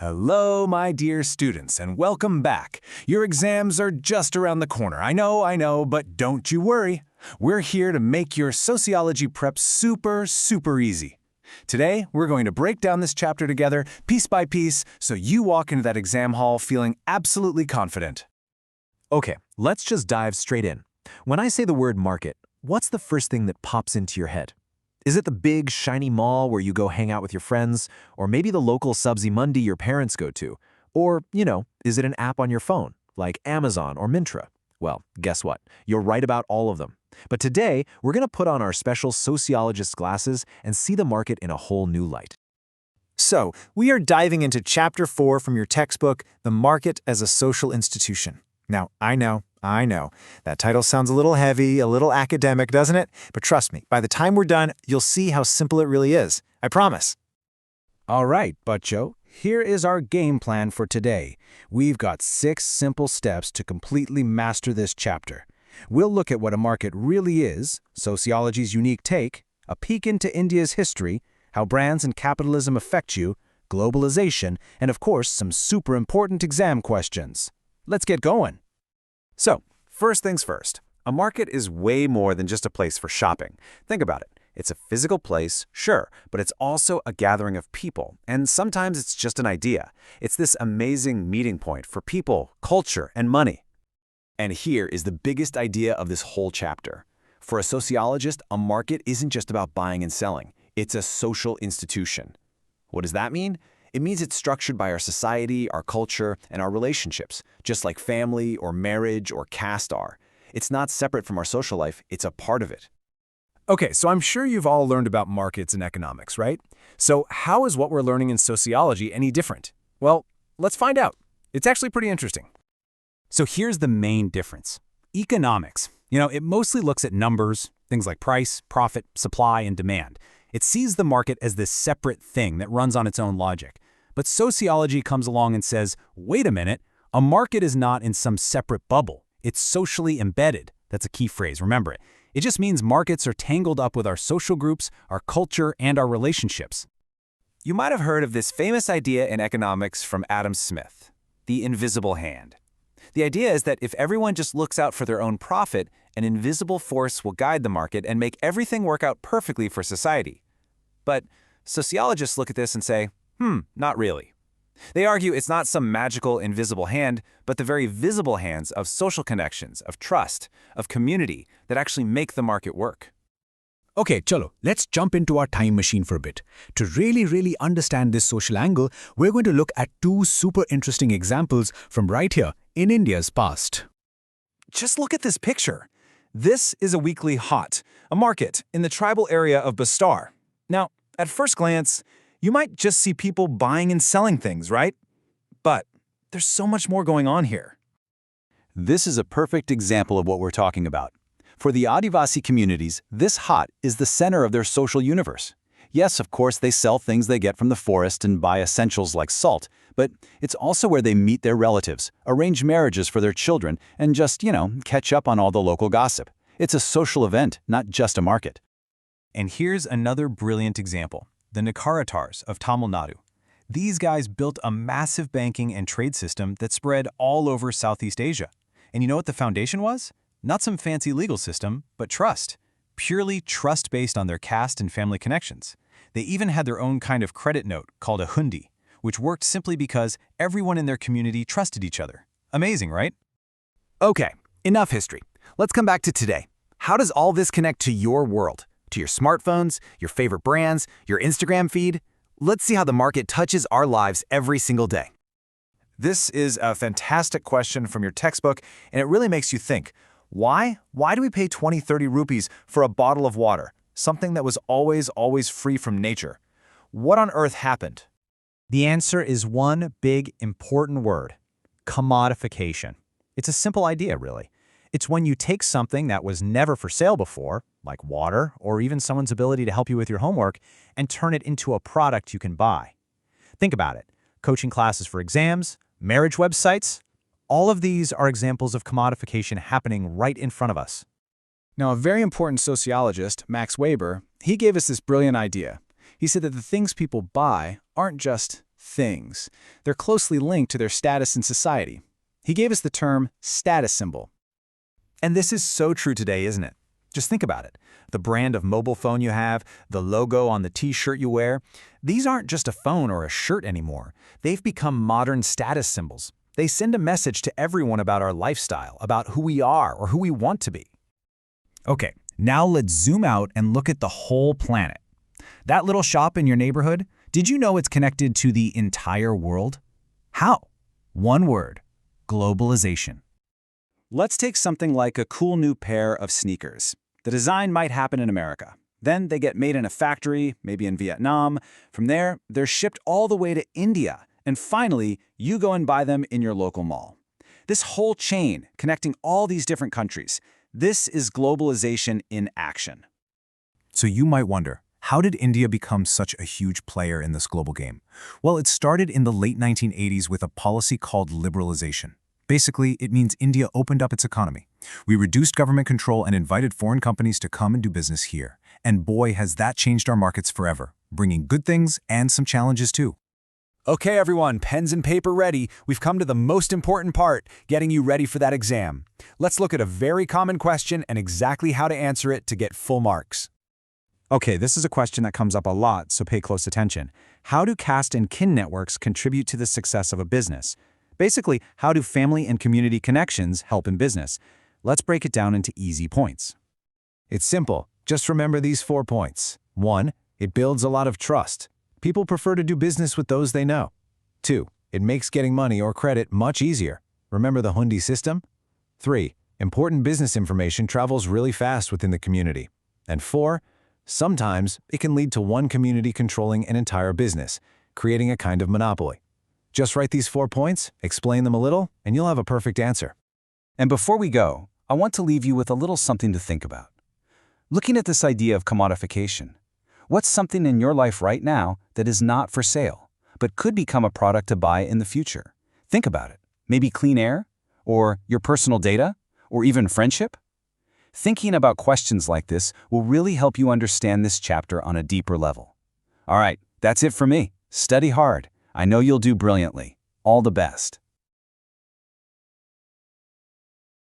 Hello, my dear students, and welcome back. Your exams are just around the corner. I know, but don't you worry. We're here to make your sociology prep super easy. Today, we're going to break down this chapter together, piece by piece, so you walk into that exam hall feeling absolutely confident. Okay, let's just dive straight in. When I say the word market, what's the first thing that pops into your head? Is it the big, shiny mall where you go hang out with your friends? Or maybe the local Sabzi Mandi your parents go to? Or, is it an app on your phone, like Amazon or Myntra? Well, guess what? You're right about all of them. But today, we're going to put on our special sociologist glasses and see the market in a whole new light. So, we are diving into Chapter 4 from your textbook, The Market as a Social Institution. Now, I know, that title sounds a little heavy, a little academic, doesn't it? But trust me, by the time we're done, you'll see how simple it really is. I promise. All right, Butcho, here is our game plan for today. We've got 6 simple steps to completely master this chapter. We'll look at what a market really is, sociology's unique take, a peek into India's history, how brands and capitalism affect you, globalization, and of course, some super important exam questions. Let's get going. So, first things first, a market is way more than just a place for shopping. Think about it. It's a physical place, sure, but it's also a gathering of people, and sometimes it's just an idea. It's this amazing meeting point for people, culture, and money. And here is the biggest idea of this whole chapter. For a sociologist, a market isn't just about buying and selling. It's a social institution. What does that mean? It means it's structured by our society, our culture, and our relationships, just like family or marriage or caste are. It's not separate from our social life, it's a part of it. Okay, so I'm sure you've all learned about markets in economics, right? So how is what we're learning in sociology any different? Well, let's find out. It's actually pretty interesting. So here's the main difference. Economics, it mostly looks at numbers, things like price, profit, supply, and demand. It sees the market as this separate thing that runs on its own logic. But sociology comes along and says, wait a minute, a market is not in some separate bubble. It's socially embedded. That's a key phrase, remember it. It just means markets are tangled up with our social groups, our culture, and our relationships. You might have heard of this famous idea in economics from Adam Smith, the invisible hand. The idea is that if everyone just looks out for their own profit, an invisible force will guide the market and make everything work out perfectly for society. But sociologists look at this and say, not really. They argue it's not some magical invisible hand, but the very visible hands of social connections, of trust, of community that actually make the market work. Okay, chalo, let's jump into our time machine for a bit. To really understand this social angle, we're going to look at 2 super interesting examples from right here in India's past. Just look at this picture. This is a weekly Haat, a market in the tribal area of Bastar. Now, at first glance, you might just see people buying and selling things, right? But there's so much more going on here. This is a perfect example of what we're talking about. For the Adivasi communities, this Haat is the center of their social universe. Yes, of course, they sell things they get from the forest and buy essentials like salt, but it's also where they meet their relatives, arrange marriages for their children, and just, catch up on all the local gossip. It's a social event, not just a market. And here's another brilliant example, the Nakarattars of Tamil Nadu. These guys built a massive banking and trade system that spread all over Southeast Asia. And you know what the foundation was? Not some fancy legal system, but trust. Purely trust based on their caste and family connections. They even had their own kind of credit note called a hundi, which worked simply because everyone in their community trusted each other. Amazing, right? Okay, enough history. Let's come back to today. How does all this connect to your world? To your smartphones, your favorite brands, your Instagram feed? Let's see how the market touches our lives every single day. This is a fantastic question from your textbook, and it really makes you think. Why do we pay 20-30 rupees for a bottle of water, something that was always free from nature? What on earth happened? The answer is one big, important word: commodification. It's a simple idea, really. It's when you take something that was never for sale before, like water or even someone's ability to help you with your homework, and turn it into a product you can buy. Think about it. Coaching classes for exams, marriage websites, all of these are examples of commodification happening right in front of us. Now, a very important sociologist, Max Weber, he gave us this brilliant idea. He said that the things people buy aren't just things. They're closely linked to their status in society. He gave us the term status symbol. And this is so true today, isn't it? Just think about it. The brand of mobile phone you have, the logo on the t-shirt you wear, these aren't just a phone or a shirt anymore. They've become modern status symbols. They send a message to everyone about our lifestyle, about who we are or who we want to be. Okay, now let's zoom out and look at the whole planet. That little shop in your neighborhood, did you know it's connected to the entire world? How? One word: globalization. Let's take something like a cool new pair of sneakers. The design might happen in America. Then they get made in a factory, maybe in Vietnam. From there, they're shipped all the way to India. And finally, you go and buy them in your local mall. This whole chain, connecting all these different countries, this is globalization in action. So you might wonder, how did India become such a huge player in this global game? Well, it started in the late 1980s with a policy called liberalization. Basically, it means India opened up its economy. We reduced government control and invited foreign companies to come and do business here. And boy, has that changed our markets forever, bringing good things and some challenges too. Okay, everyone, pens and paper ready. We've come to the most important part, getting you ready for that exam. Let's look at a very common question and exactly how to answer it to get full marks. Okay, this is a question that comes up a lot, so pay close attention. How do caste and kin networks contribute to the success of a business? Basically, how do family and community connections help in business? Let's break it down into easy points. It's simple. Just remember these 4 points. 1. It builds a lot of trust. People prefer to do business with those they know. 2. It makes getting money or credit much easier. Remember the Hundi system? 3. Important business information travels really fast within the community. And 4. Sometimes it can lead to one community controlling an entire business, creating a kind of monopoly. Just write these 4 points, explain them a little, and you'll have a perfect answer. And before we go, I want to leave you with a little something to think about. Looking at this idea of commodification, what's something in your life right now that is not for sale, but could become a product to buy in the future? Think about it. Maybe clean air, or your personal data, or even friendship? Thinking about questions like this will really help you understand this chapter on a deeper level. All right, that's it for me. Study hard. I know you'll do brilliantly. All the best.